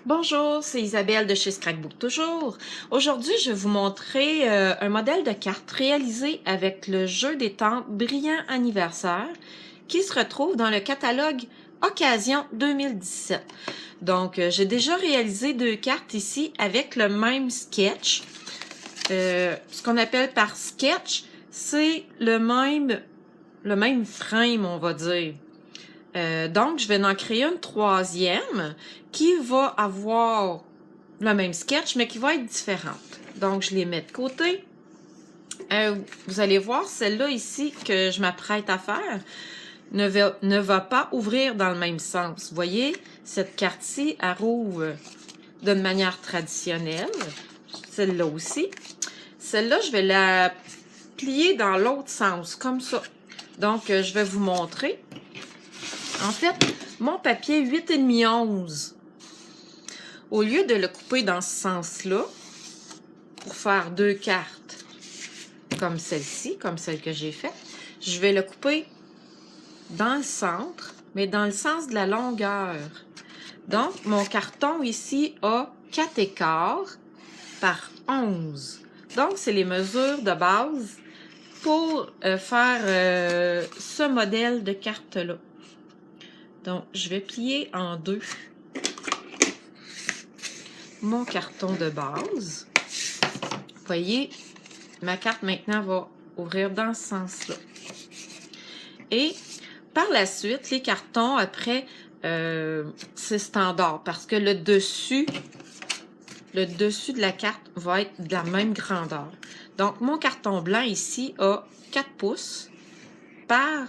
Bonjour, c'est Isabelle de chez Scrapbook toujours. Aujourd'hui, je vais vous montrer un modèle de carte réalisé avec le jeu des temps Brillant Anniversaire qui se retrouve dans le catalogue Occasion 2017. Donc, j'ai déjà réalisé 2 cartes ici avec le même sketch. Ce qu'on appelle par sketch, c'est le même frame, on va dire. Donc, je vais en créer une troisième qui va avoir le même sketch, mais qui va être différente. Donc, je les mets de côté. Vous allez voir, celle-là ici que je m'apprête à faire ne va pas ouvrir dans le même sens. Vous voyez, cette carte-ci, elle rouvre d'une manière traditionnelle. Celle-là aussi. Celle-là, je vais la plier dans l'autre sens, comme ça. Donc, je vais vous montrer. En fait, mon papier 8,5 11, au lieu de le couper dans ce sens-là, pour faire 2 cartes comme celle-ci, comme celle que j'ai faite, je vais le couper dans le centre, mais dans le sens de la longueur. Donc, mon carton ici a 4,25 par 11. Donc, c'est les mesures de base pour faire ce modèle de carte-là. Donc, je vais plier en deux mon carton de base. Vous voyez, ma carte maintenant va ouvrir dans ce sens-là. Et par la suite, les cartons, après, c'est standard parce que le dessus de la carte va être de la même grandeur. Donc, mon carton blanc ici a 4 pouces par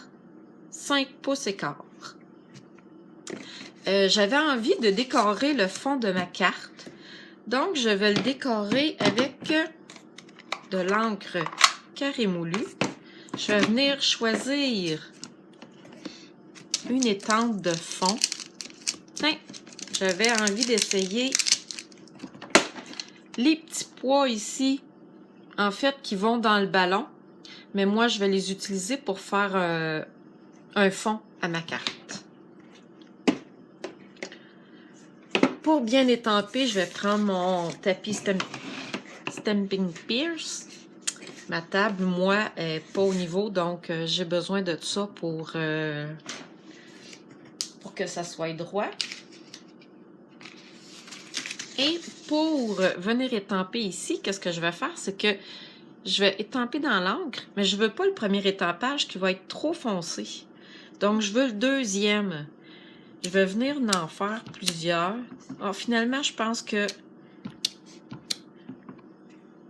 5 pouces et quart. J'avais envie de décorer le fond de ma carte. Donc, je vais le décorer avec de l'encre carré moulu. Je vais venir choisir une étampe de fond. Tiens, j'avais envie d'essayer les petits pois ici, en fait, qui vont dans le ballon. Mais moi, je vais les utiliser pour faire un fond à ma carte. Pour bien étamper, je vais prendre mon tapis Stampin' Pierce. Ma table, moi, est pas au niveau, donc j'ai besoin de ça pour que ça soit droit. Et pour venir étamper ici, qu'est-ce que je vais faire? C'est que je vais étamper dans l'encre, mais je veux pas le premier étampage qui va être trop foncé. Donc, je veux le deuxième. Je vais venir en faire plusieurs. Alors, finalement, je pense que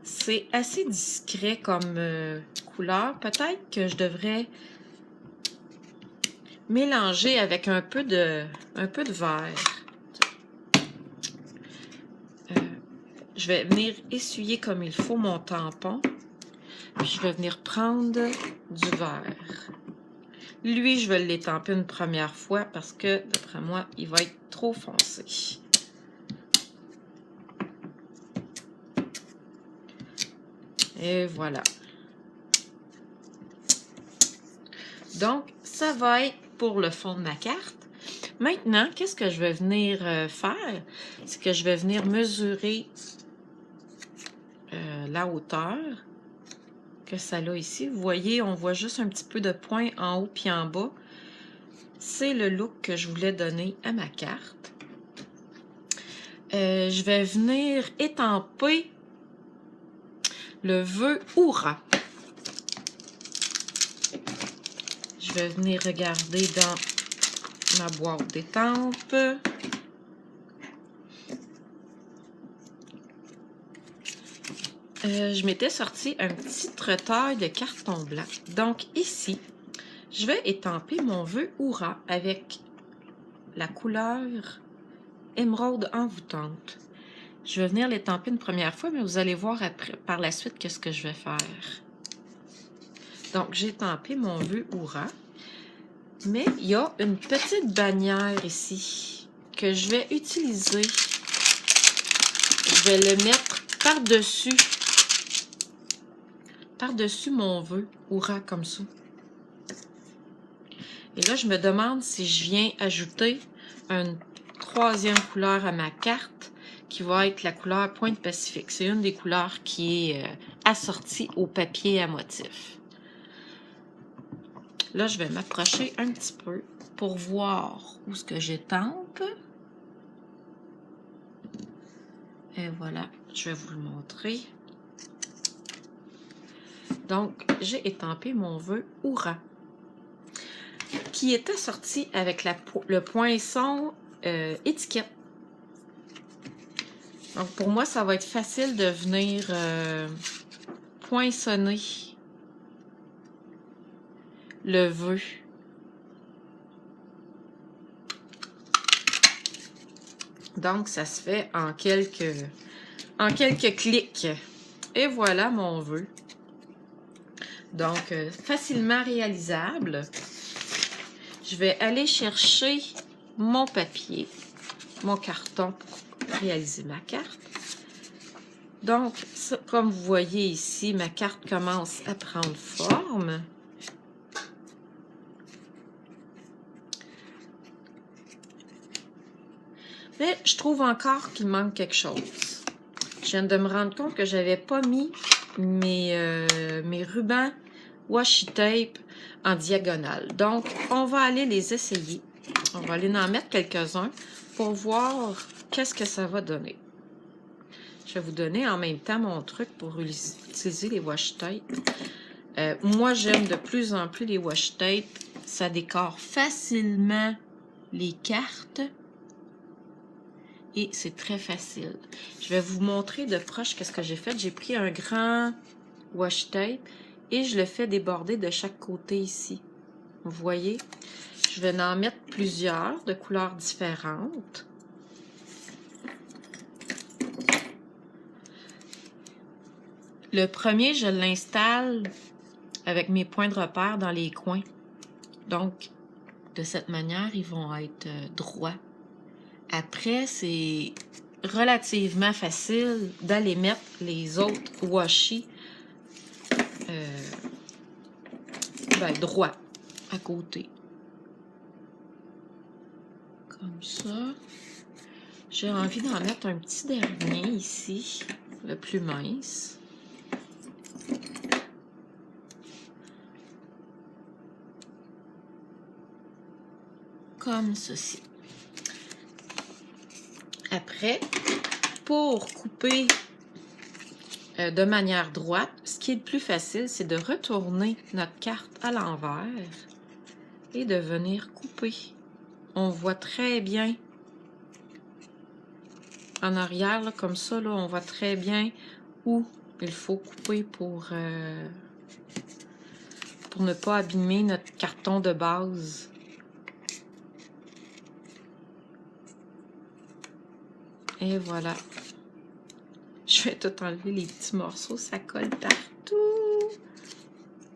c'est assez discret comme couleur. Peut-être que je devrais mélanger avec un peu de vert. Je vais venir essuyer comme il faut mon tampon. Puis je vais venir prendre du vert. Lui, je vais l'étamper une première fois parce que, d'après moi, il va être trop foncé. Et voilà. Donc, ça va être pour le fond de ma carte. Maintenant, qu'est-ce que je vais venir faire? C'est que je vais venir mesurer la hauteur que ça a ici. Vous voyez, on voit juste un petit peu de point en haut puis en bas. C'est le look que je voulais donner à ma carte. Je vais venir étamper le vœu Hourra. Je vais venir regarder dans ma boîte d'étampes. Je m'étais sorti un petit tretail de carton blanc. Donc ici, je vais étamper mon vœu Hourra avec la couleur émeraude envoûtante. Je vais venir l'étamper une première fois, mais vous allez voir après, par la suite qu'est-ce que je vais faire. Donc, j'ai étampé mon vœu Hourra. Mais il y a une petite bannière ici que je vais utiliser. Je vais le mettre par-dessus mon vœu Hourra comme ça. Et là, je me demande si je viens ajouter troisième couleur à ma carte, qui va être la couleur Pointe Pacifique. C'est une des couleurs qui est assortie au papier à motif. Là, je vais m'approcher un petit peu pour voir où ce que j'étampe. Et voilà, je vais vous le montrer. Donc, j'ai étampé mon vœu Oura, qui est assorti avec le poinçon étiquette. Donc, pour moi, ça va être facile de venir poinçonner le vœu. Donc, ça se fait en quelques clics. Et voilà mon vœu. Donc, facilement réalisable. Je vais aller chercher mon papier, mon carton pour réaliser ma carte. Donc, ça, comme vous voyez ici, ma carte commence à prendre forme. Mais je trouve encore qu'il manque quelque chose. Je viens de me rendre compte que j'avais pas mis mes rubans washi tape en diagonale. Donc, on va aller les essayer. On va aller en mettre quelques-uns pour voir qu'est-ce que ça va donner. Je vais vous donner en même temps mon truc pour utiliser les washi tape. Moi, j'aime de plus en plus les washi tape. Ça décore facilement les cartes. Et c'est très facile. Je vais vous montrer de proche qu'est-ce que j'ai fait. J'ai pris un grand washi tape et je le fais déborder de chaque côté ici. Vous voyez? Je vais en mettre plusieurs de couleurs différentes. Le premier, je l'installe avec mes points de repère dans les coins. Donc, de cette manière, ils vont être droits. Après, c'est relativement facile d'aller mettre les autres washi droits à côté. Comme ça. J'ai envie d'en mettre un petit dernier ici, le plus mince. Comme ceci. Après, pour couper de manière droite, ce qui est le plus facile, c'est de retourner notre carte à l'envers et de venir couper. On voit très bien en arrière, là, comme ça, là, on voit très bien où il faut couper pour ne pas abîmer notre carton de base. Et voilà. Je vais tout enlever les petits morceaux, ça colle partout.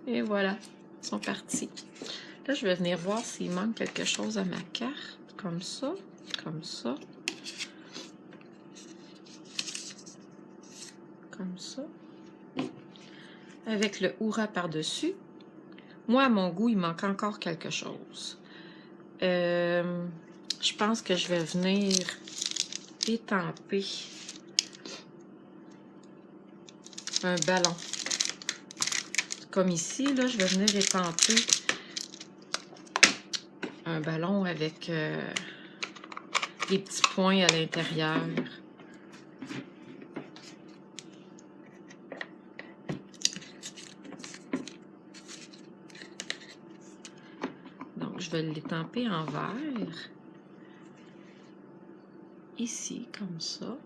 Et voilà, ils sont partis. Là, je vais venir voir s'il manque quelque chose à ma carte. Comme ça, comme ça. Comme ça. Avec le Oura par-dessus. Moi, à mon goût, il manque encore quelque chose. Je pense que je vais venir étamper un ballon. Comme ici, là, je vais venir étamper un ballon avec des petits points à l'intérieur. Donc, je vais l'étamper en vert. Ici, comme ça.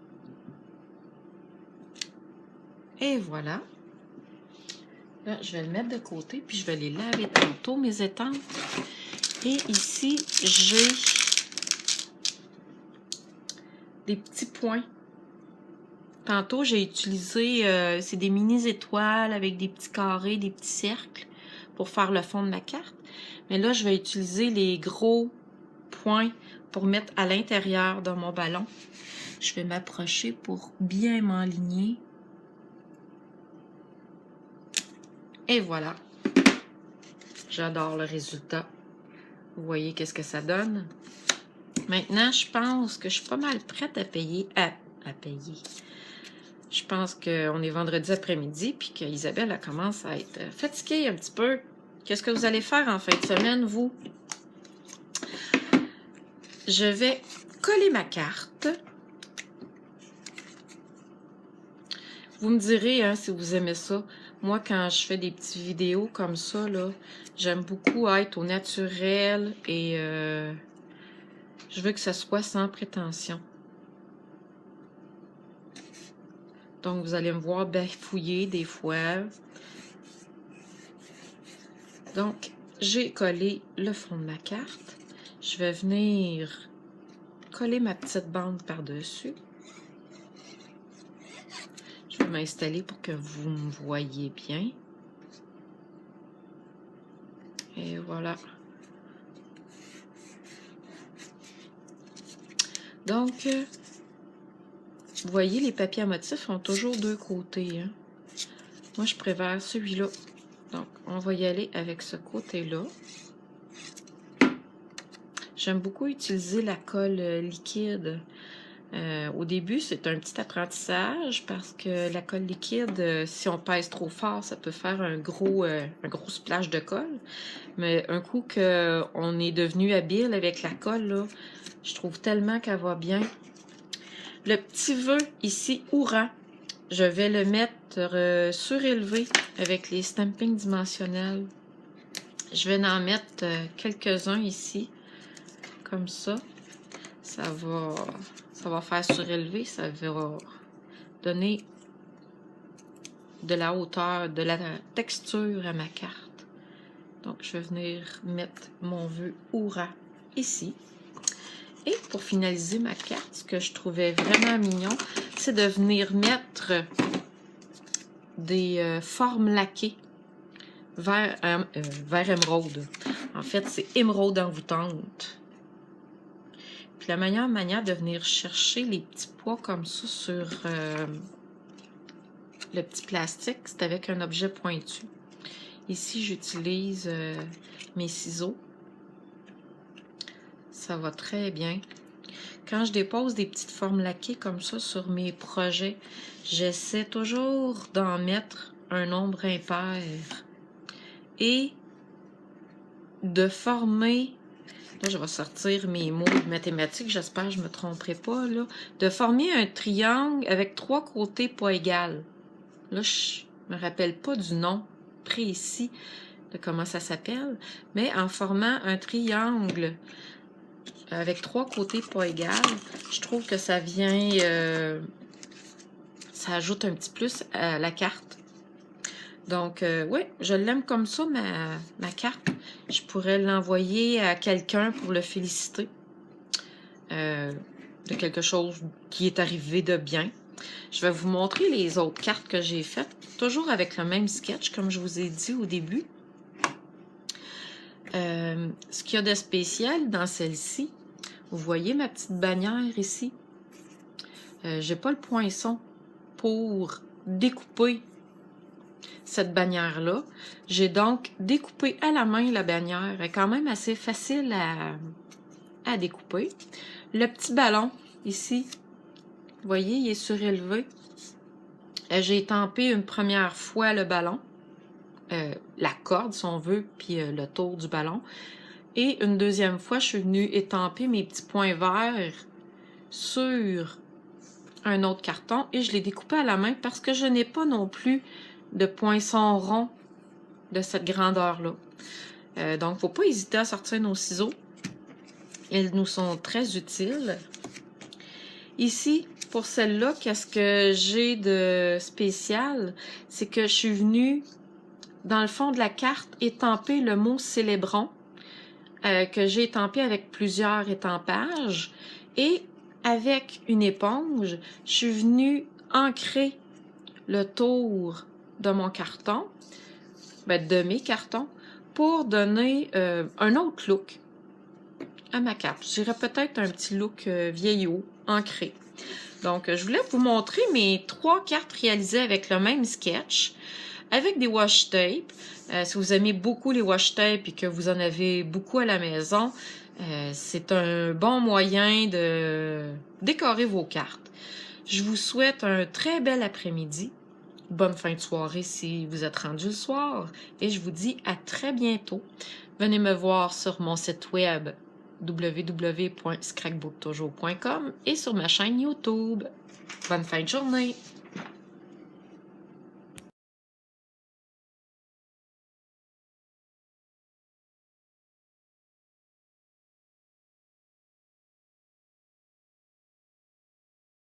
Et voilà. Là, je vais le mettre de côté, puis je vais les laver tantôt, mes étampes. Et ici, j'ai des petits points. Tantôt, j'ai utilisé, c'est des mini-étoiles avec des petits carrés, des petits cercles pour faire le fond de ma carte. Mais là, je vais utiliser les gros points pour mettre à l'intérieur de mon ballon. Je vais m'approcher pour bien m'enligner. Et voilà. J'adore le résultat. Vous voyez qu'est-ce que ça donne? Maintenant, je pense que je suis pas mal prête à payer. À payer. Je pense qu'on est vendredi après-midi, puis qu'Isabelle, elle commence à être fatiguée un petit peu. Qu'est-ce que vous allez faire en fin de semaine, vous? Je vais coller ma carte. Vous me direz hein, si vous aimez ça. Moi, quand je fais des petites vidéos comme ça, là, j'aime beaucoup être au naturel et je veux que ça soit sans prétention. Donc, vous allez me voir bafouiller des fois. Donc, j'ai collé le fond de ma carte. Je vais venir coller ma petite bande par-dessus. Je vais m'installer pour que vous me voyez bien. Et voilà. Donc, vous voyez, les papiers à motifs ont toujours deux côtés. Hein. Moi, je préfère celui-là. Donc, on va y aller avec ce côté-là. J'aime beaucoup utiliser la colle liquide. Au début, c'est un petit apprentissage parce que la colle liquide, si on pèse trop fort, ça peut faire un gros splash de colle. Mais un coup qu'on est devenu habile avec la colle, là, je trouve tellement qu'elle va bien. Le petit vœu ici, Oura, je vais le mettre surélevé avec les stampings dimensionnels. Je vais en mettre quelques-uns ici, comme ça. Ça va faire surélever, ça va donner de la hauteur, de la texture à ma carte. Donc, je vais venir mettre mon vœu Oura ici. Et pour finaliser ma carte, ce que je trouvais vraiment mignon, c'est de venir mettre des formes laquées vert émeraude. En fait, c'est émeraude envoûtante. Puis la meilleure manière de venir chercher les petits pois comme ça sur le petit plastique, c'est avec un objet pointu. Ici, j'utilise mes ciseaux. Ça va très bien. Quand je dépose des petites formes laquées comme ça sur mes projets, j'essaie toujours d'en mettre un nombre impair et de former, là je vais sortir mes mots de mathématiques, j'espère que je ne me tromperai pas, là, de former un triangle avec trois côtés pas égales. Là, je me rappelle pas du nom précis de comment ça s'appelle, mais en formant un triangle avec trois côtés pas égales, je trouve que ça vient, ça ajoute un petit plus à la carte. Donc, oui, je l'aime comme ça, ma carte. Je pourrais l'envoyer à quelqu'un pour le féliciter de quelque chose qui est arrivé de bien. Je vais vous montrer les autres cartes que j'ai faites, toujours avec le même sketch, comme je vous ai dit au début. Ce qu'il y a de spécial dans celle-ci, vous voyez ma petite bannière ici? J'ai pas le poinçon pour découper cette bannière-là. J'ai donc découpé à la main la bannière. Elle est quand même assez facile à découper. Le petit ballon ici, vous voyez, il est surélevé. J'ai étampé une première fois le ballon, la corde si on veut, puis le tour du ballon. Et une deuxième fois, je suis venue étamper mes petits points verts sur un autre carton et je l'ai découpé à la main parce que je n'ai pas non plus de poinçon rond de cette grandeur-là. Donc, il ne faut pas hésiter à sortir nos ciseaux. Ils nous sont très utiles. Ici, pour celle-là, qu'est-ce que j'ai de spécial? C'est que je suis venue, dans le fond de la carte, étamper le mot « célébrons », que j'ai étampé avec plusieurs étampages. Et avec une éponge, je suis venue ancrer le tour de mon carton, de mes cartons, pour donner un autre look à ma carte. Je dirais peut-être un petit look vieillot, ancré. Donc, je voulais vous montrer mes 3 cartes réalisées avec le même sketch, avec des washi tape. Si vous aimez beaucoup les washi tape et que vous en avez beaucoup à la maison, C'est un bon moyen de décorer vos cartes. Je vous souhaite un très bel après-midi. Bonne fin de soirée si vous êtes rendu le soir. Et je vous dis à très bientôt. Venez me voir sur mon site web www.scrapbooktoujou.com et sur ma chaîne YouTube. Bonne fin de journée!